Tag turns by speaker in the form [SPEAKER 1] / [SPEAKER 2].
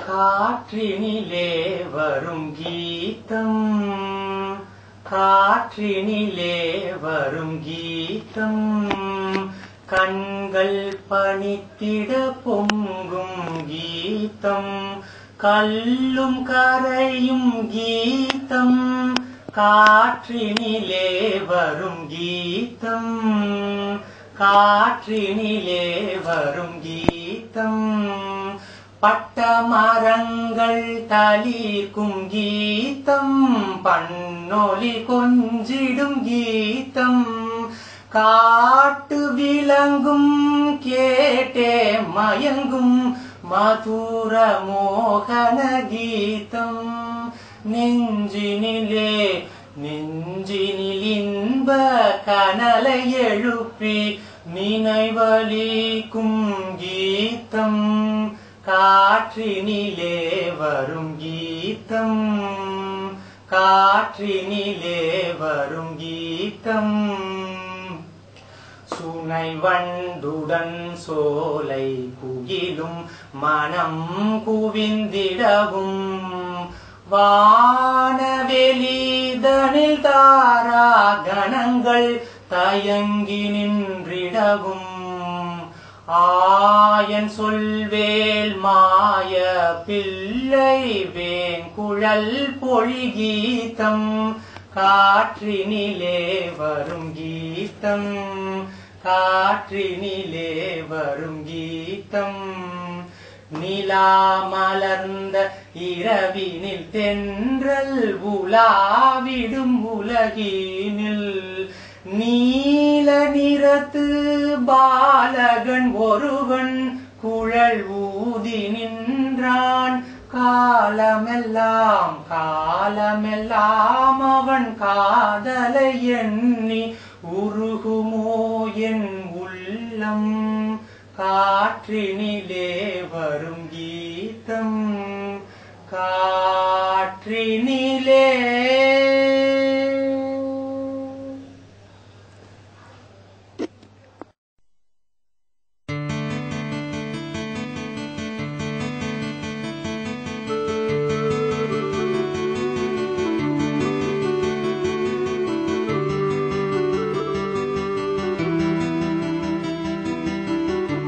[SPEAKER 1] காற்றினிலே வரும் கீதம், காற்றினிலே வரும் கீதம், கண்கள் பனித்திட பொங்கும் கீதம், கல்லும் கரையும் கீதம், காற்றினிலே வரும் கீதம், காற்றினிலே வரும் கீதம், பட்ட மரங்கள் தளிர்க்கும் கீதம், பண்ணொலி கொஞ்சிடும் கீதம், காட்டு விலங்கும் கேட்டே மயங்கும் மதுர மோகன கீதம், நெஞ்சினிலே நெஞ்சினில் இன்ப கனலை எழுப்பி நினைவலிக்கும் கீதம், காற்றினிலே வரும் கீதம், காற்றினிலே வரும் கீதம், சுனை வண்டுடன் சோலை குயிலும் மனம் குவிந்திடவும், வானவெளிதனில் தாரா கணங்கள் தயங்கி நின்றிடவும், ஆயன் சொல்வேல் மாய பிள்ளை வேங்குழல் பொழிகீதம், காற்றினிலே வரும் கீதம், காற்றினிலே வரும் கீதம், நிலா மலர்ந்த இரவினில் தென்றல் உலாவிடும் உலகினில், நீல நிறத்து பாலகன் ஒருவன் குழல் ஊதி நின்றான், காலமெல்லாம் காலமெல்லாம் அவன் காதலை எண்ணி உருகுமோ என் உள்ளம், காற்றினிலே வரும் கீதம்,